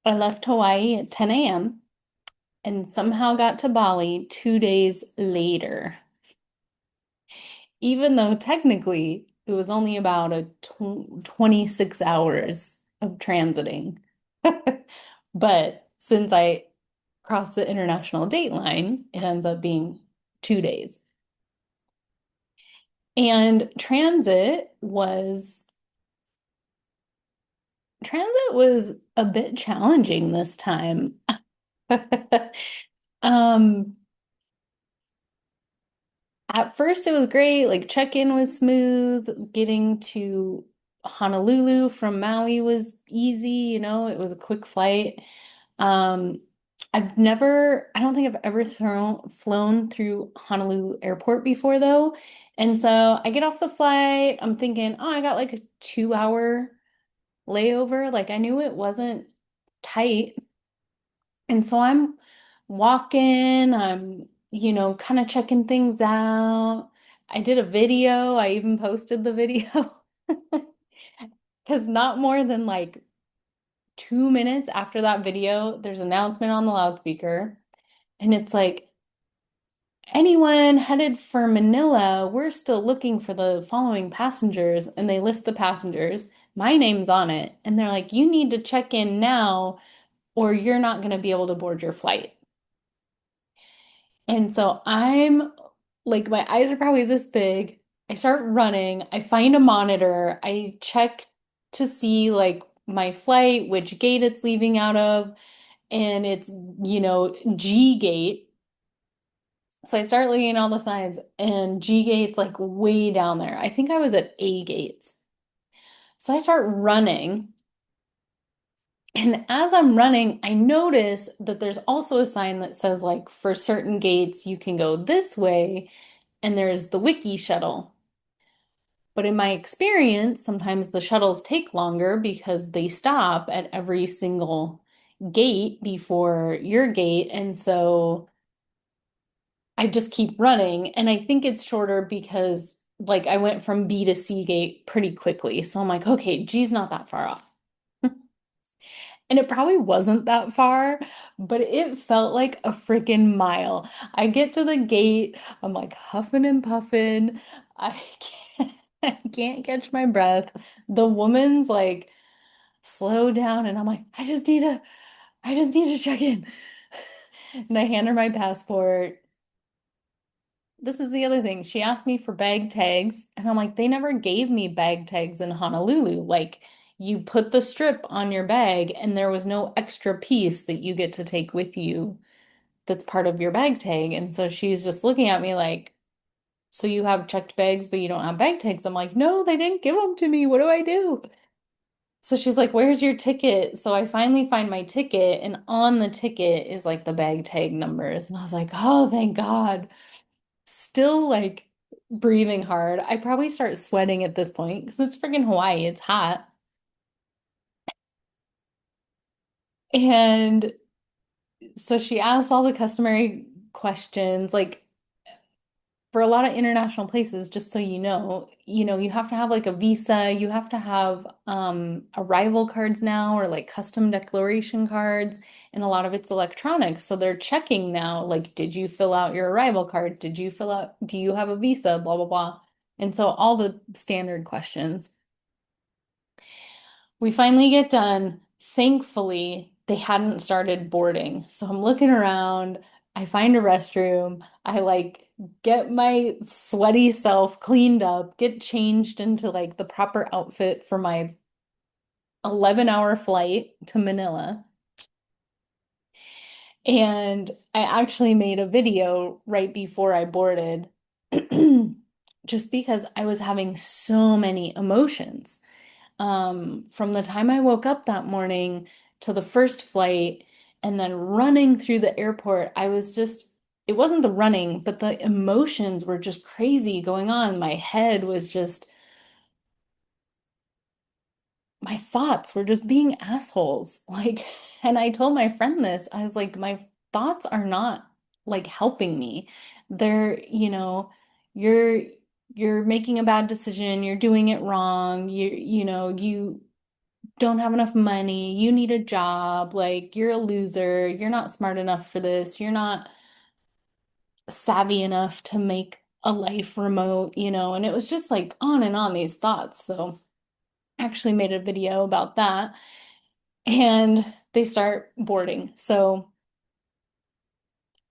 I left Hawaii at 10 a.m. and somehow got to Bali 2 days later, even though technically it was only about a 26 hours of transiting. But since I crossed the international date line, it ends up being 2 days. And transit was a bit challenging this time. Um, At first, it was great. Like, check-in was smooth. Getting to Honolulu from Maui was easy, it was a quick flight. Um, I don't think I've ever flown through Honolulu Airport before, though. And so I get off the flight. I'm thinking, oh, I got like a 2 hour layover. Like, I knew it wasn't tight. And so I'm walking, I'm kind of checking things out. I did a video, I even posted the video. Because not more than like 2 minutes after that video, there's an announcement on the loudspeaker. And it's like, anyone headed for Manila, we're still looking for the following passengers. And they list the passengers. My name's on it. And they're like, you need to check in now, or you're not going to be able to board your flight. And so I'm like, my eyes are probably this big. I start running. I find a monitor. I check to see like my flight, which gate it's leaving out of, and it's, G gate. So I start looking at all the signs, and G gate's like way down there. I think I was at A gates. So I start running. And as I'm running, I notice that there's also a sign that says, like, for certain gates, you can go this way, and there's the wiki shuttle. But in my experience, sometimes the shuttles take longer because they stop at every single gate before your gate. And so I just keep running. And I think it's shorter because, like, I went from B to C gate pretty quickly. So I'm like, okay, G's not that far off. And it probably wasn't that far, but it felt like a freaking mile. I get to the gate, I'm like huffing and puffing. I can't, I can't catch my breath. The woman's like, slow down, and I'm like, I just need to check in. And I hand her my passport. This is the other thing. She asked me for bag tags, and I'm like, they never gave me bag tags in Honolulu. Like, you put the strip on your bag, and there was no extra piece that you get to take with you that's part of your bag tag. And so she's just looking at me like, so you have checked bags, but you don't have bag tags. I'm like, no, they didn't give them to me. What do I do? So she's like, where's your ticket? So I finally find my ticket, and on the ticket is like the bag tag numbers. And I was like, oh, thank God. Still like breathing hard. I probably start sweating at this point because it's freaking Hawaii. It's hot. And so she asks all the customary questions. Like, for a lot of international places, just so you have to have like a visa, you have to have arrival cards now, or like custom declaration cards, and a lot of it's electronic. So they're checking now, like, did you fill out your arrival card? Do you have a visa? Blah, blah, blah. And so all the standard questions. We finally get done. Thankfully, they hadn't started boarding. So I'm looking around. I find a restroom. I like get my sweaty self cleaned up, get changed into like the proper outfit for my 11-hour flight to Manila. And I actually made a video right before I boarded, just because I was having so many emotions. From the time I woke up that morning to the first flight and then running through the airport, it wasn't the running, but the emotions were just crazy going on. My head was just, my thoughts were just being assholes. Like, and I told my friend this, I was like, my thoughts are not like helping me. They're, you're, you're making a bad decision, you're doing it wrong, you know, you don't have enough money, you need a job, like you're a loser, you're not smart enough for this, you're not savvy enough to make a life remote, and it was just like on and on these thoughts. So I actually made a video about that and they start boarding. So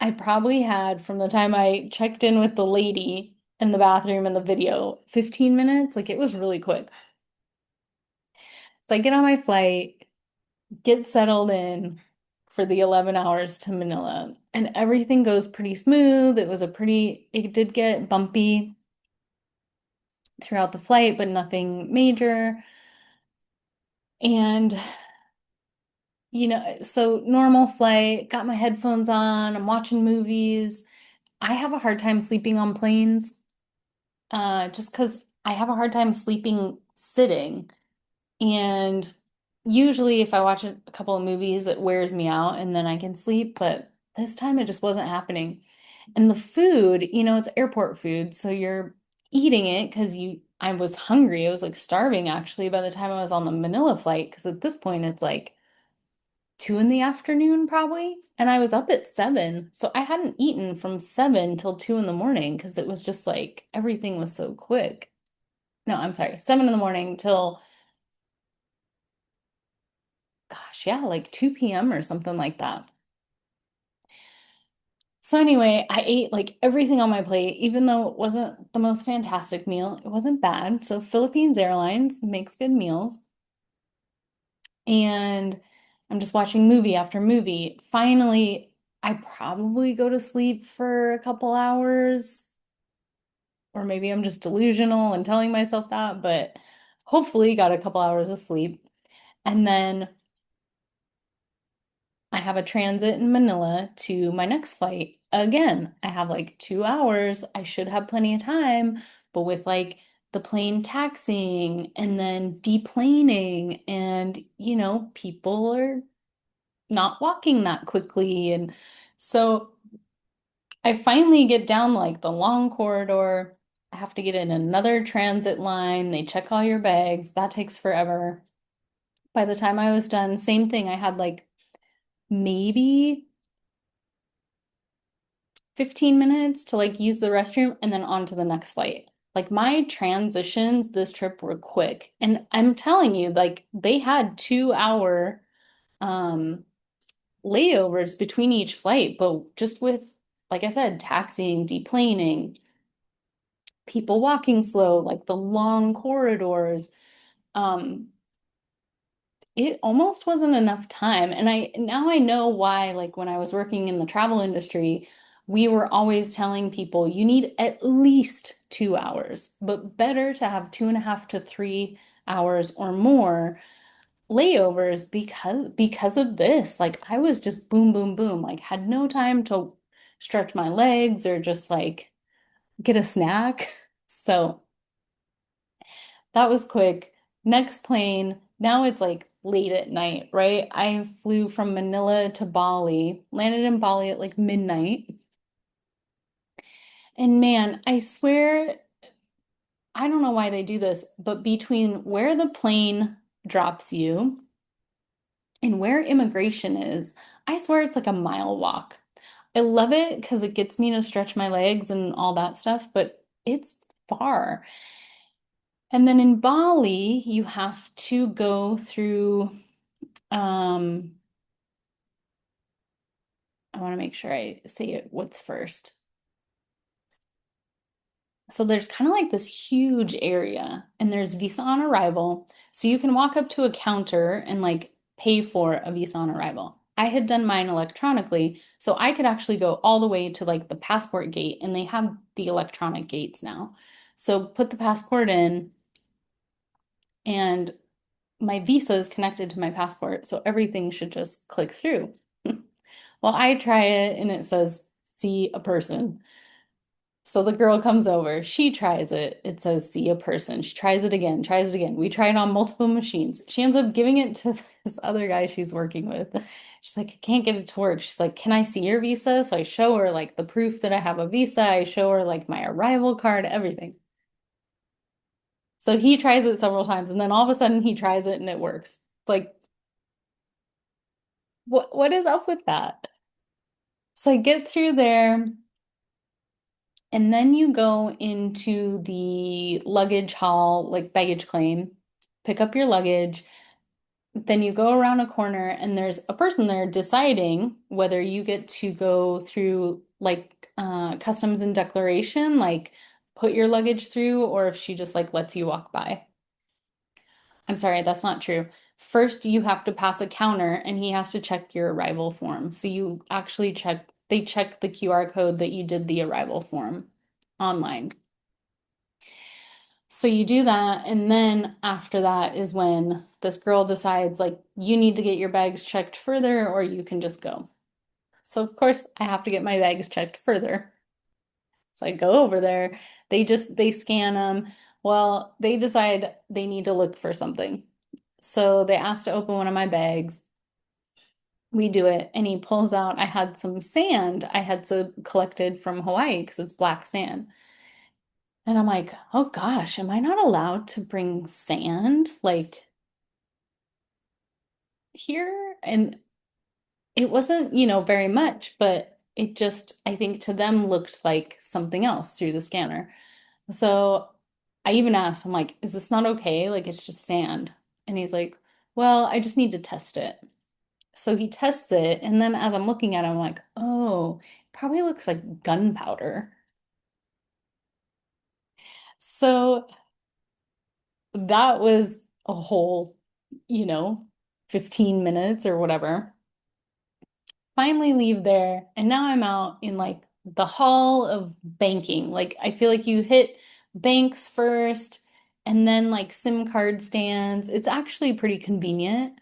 I probably had from the time I checked in with the lady in the bathroom and the video, 15 minutes. Like it was really quick. So I get on my flight, get settled in for the 11 hours to Manila, and everything goes pretty smooth. It did get bumpy throughout the flight, but nothing major. And, so normal flight, got my headphones on, I'm watching movies. I have a hard time sleeping on planes, just because I have a hard time sleeping sitting. And usually, if I watch a couple of movies, it wears me out and then I can sleep. But this time it just wasn't happening. And the food, it's airport food. So you're eating it because I was hungry. I was like starving actually by the time I was on the Manila flight. Because at this point, it's like 2 in the afternoon probably. And I was up at 7. So I hadn't eaten from 7 till 2 in the morning because it was just like everything was so quick. No, I'm sorry, 7 in the morning till gosh, yeah, like 2 p.m. or something like that. So anyway, I ate like everything on my plate, even though it wasn't the most fantastic meal. It wasn't bad. So Philippines Airlines makes good meals. And I'm just watching movie after movie. Finally, I probably go to sleep for a couple hours, or maybe I'm just delusional and telling myself that, but hopefully got a couple hours of sleep. And then I have a transit in Manila to my next flight. Again, I have like 2 hours. I should have plenty of time, but with like the plane taxiing and then deplaning, and people are not walking that quickly. And so I finally get down like the long corridor. I have to get in another transit line. They check all your bags. That takes forever. By the time I was done, same thing. I had like maybe 15 minutes to like use the restroom and then on to the next flight. Like my transitions this trip were quick. And I'm telling you, like they had 2 hour um layovers between each flight, but just with, like I said, taxiing, deplaning, people walking slow, like the long corridors, um, it almost wasn't enough time. And I know why, like when I was working in the travel industry, we were always telling people you need at least 2 hours, but better to have 2.5 to 3 hours or more layovers because of this. Like I was just boom, boom, boom, like had no time to stretch my legs or just like get a snack. So that was quick. Next plane, now it's like late at night, right? I flew from Manila to Bali, landed in Bali at like midnight. And man, I swear, I don't know why they do this, but between where the plane drops you and where immigration is, I swear it's like a mile walk. I love it because it gets me to stretch my legs and all that stuff, but it's far. And then in Bali, you have to go through, um, I want to make sure I say it what's first. So there's kind of like this huge area, and there's visa on arrival. So you can walk up to a counter and like pay for a visa on arrival. I had done mine electronically, so I could actually go all the way to like the passport gate, and they have the electronic gates now. So put the passport in, and my visa is connected to my passport, so everything should just click through. Well, I try it and it says, see a person. So the girl comes over, she tries it, it says, see a person. She tries it again, tries it again. We try it on multiple machines. She ends up giving it to this other guy she's working with. She's like, I can't get it to work. She's like, can I see your visa? So I show her like the proof that I have a visa. I show her like my arrival card, everything. So he tries it several times and then all of a sudden he tries it and it works. It's like, what is up with that? So I get through there, and then you go into the luggage hall, like baggage claim, pick up your luggage. Then you go around a corner, and there's a person there deciding whether you get to go through like customs and declaration, like put your luggage through, or if she just like lets you walk by. I'm sorry, that's not true. First, you have to pass a counter and he has to check your arrival form. So you actually they check the QR code that you did the arrival form online. So you do that, and then after that is when this girl decides, like, you need to get your bags checked further or you can just go. So, of course, I have to get my bags checked further. So I go over there. They scan them. Well, they decide they need to look for something. So they asked to open one of my bags. We do it, and he pulls out, I had some sand I had so collected from Hawaii because it's black sand. And I'm like, oh gosh, am I not allowed to bring sand like here? And it wasn't, very much, but it just, I think to them looked like something else through the scanner. So I even asked, I'm like, is this not okay? Like, it's just sand. And he's like, well, I just need to test it. So he tests it, and then as I'm looking at it, I'm like, oh, it probably looks like gunpowder. So that was a whole, you know, 15 minutes or whatever. Finally leave there, and now I'm out in like the hall of banking. Like I feel like you hit banks first and then like SIM card stands. It's actually pretty convenient.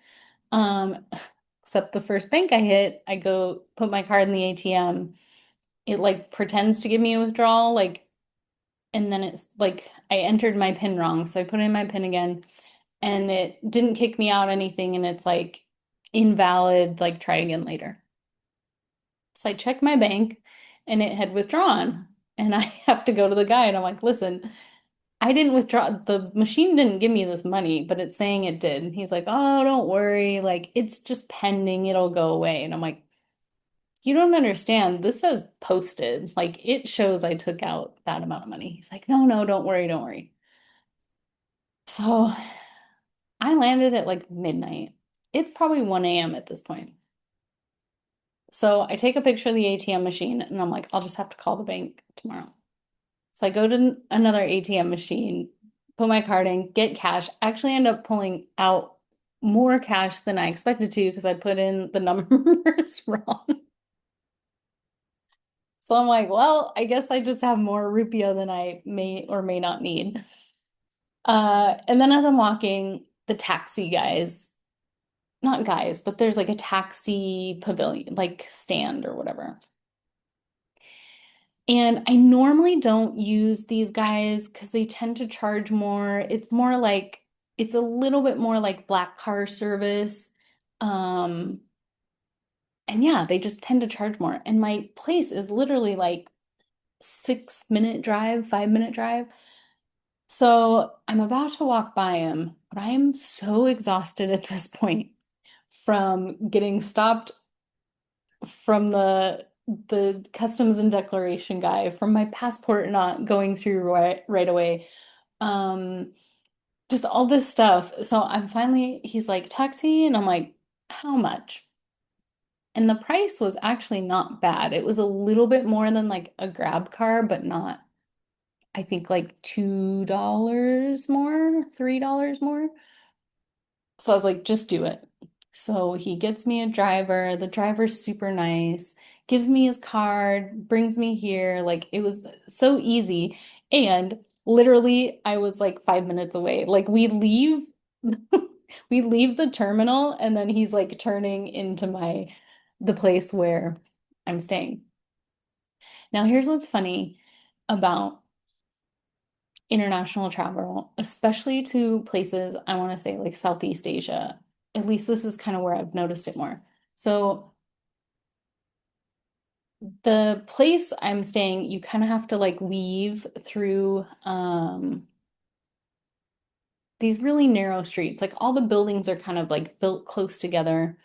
Um, except the first bank I hit, I go put my card in the ATM. It like pretends to give me a withdrawal, like, and then it's like I entered my PIN wrong. So I put in my PIN again and it didn't kick me out anything. And it's like invalid, like try again later. So I checked my bank and it had withdrawn. And I have to go to the guy and I'm like, listen, I didn't withdraw. The machine didn't give me this money, but it's saying it did. And he's like, oh, don't worry. Like, it's just pending. It'll go away. And I'm like, you don't understand. This says posted. Like, it shows I took out that amount of money. He's like, no, no, don't worry. Don't worry. So I landed at like midnight. It's probably 1 a.m. at this point. So I take a picture of the ATM machine and I'm like, I'll just have to call the bank tomorrow. So I go to another ATM machine, put my card in, get cash. Actually end up pulling out more cash than I expected to because I put in the numbers wrong. So I'm like, well, I guess I just have more rupia than I may or may not need. And then as I'm walking, the taxi guys, not guys, but there's like a taxi pavilion, like stand or whatever. And I normally don't use these guys because they tend to charge more. It's more like, it's a little bit more like black car service. Um, and yeah, they just tend to charge more. And my place is literally like 6 minute drive, 5 minute drive. So I'm about to walk by him, but I am so exhausted at this point from getting stopped from the customs and declaration guy, from my passport not going through right away. Um, just all this stuff. So I'm finally, he's like, taxi, and I'm like, how much? And the price was actually not bad. It was a little bit more than like a grab car, but not, I think like $2 more, $3 more. So I was like, just do it. So he gets me a driver. The driver's super nice, gives me his card, brings me here. Like it was so easy. And literally, I was like 5 minutes away. Like we leave, we leave the terminal, and then he's like turning into the place where I'm staying. Now, here's what's funny about international travel, especially to places I want to say like Southeast Asia. At least this is kind of where I've noticed it more. So the place I'm staying, you kind of have to like weave through these really narrow streets. Like all the buildings are kind of like built close together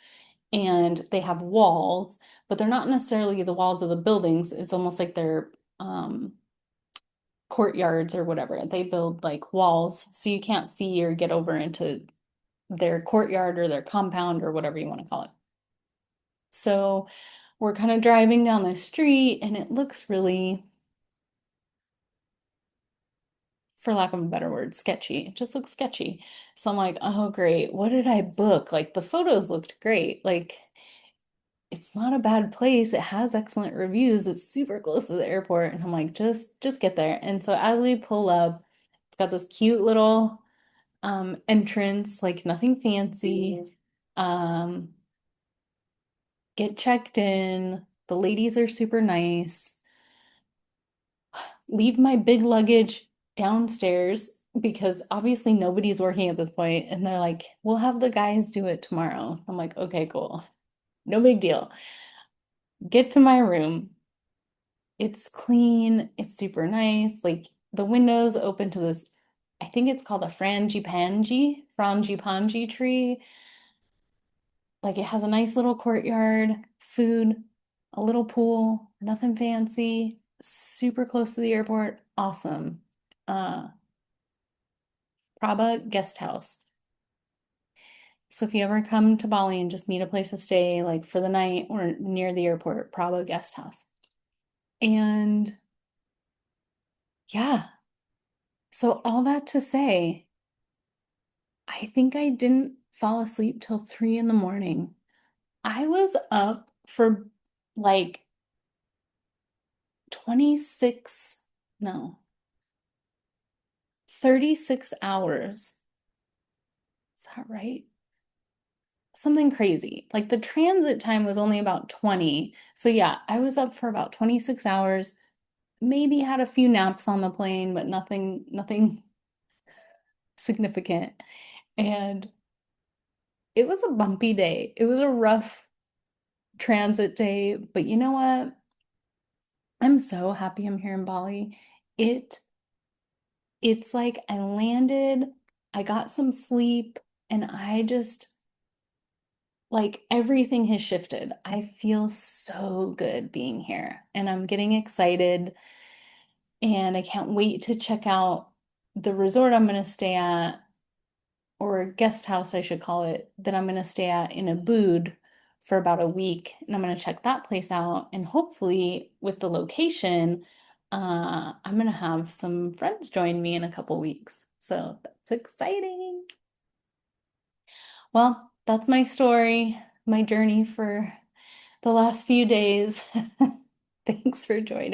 and they have walls, but they're not necessarily the walls of the buildings. It's almost like they're courtyards or whatever. They build like walls so you can't see or get over into their courtyard or their compound or whatever you want to call it. So we're kind of driving down the street and it looks really, for lack of a better word, sketchy. It just looks sketchy. So I'm like, oh, great. What did I book? Like the photos looked great. Like it's not a bad place. It has excellent reviews. It's super close to the airport. And I'm like, just get there. And so as we pull up, it's got this cute little entrance, like nothing fancy. Um, get checked in. The ladies are super nice. Leave my big luggage downstairs because obviously nobody's working at this point, and they're like, we'll have the guys do it tomorrow. I'm like, okay, cool. No big deal. Get to my room. It's clean, it's super nice. Like the windows open to this, I think it's called a frangipani tree. Like it has a nice little courtyard, food, a little pool, nothing fancy, super close to the airport. Awesome. Uh, Praba Guesthouse. So if you ever come to Bali and just need a place to stay, like for the night or near the airport, Praba Guesthouse. And yeah, so all that to say, I think I didn't fall asleep till 3 in the morning. I was up for like 26, no, 36 hours. Is that right? Something crazy. Like the transit time was only about 20. So yeah, I was up for about 26 hours, maybe had a few naps on the plane, but nothing significant. And it was a bumpy day. It was a rough transit day, but you know what? I'm so happy I'm here in Bali. It it's like I landed, I got some sleep, and I just like everything has shifted. I feel so good being here, and I'm getting excited, and I can't wait to check out the resort I'm going to stay at, or guest house, I should call it, that I'm going to stay at in Ubud for about a week. And I'm going to check that place out. And hopefully, with the location, I'm going to have some friends join me in a couple weeks. So that's exciting. Well, that's my story, my journey for the last few days. Thanks for joining.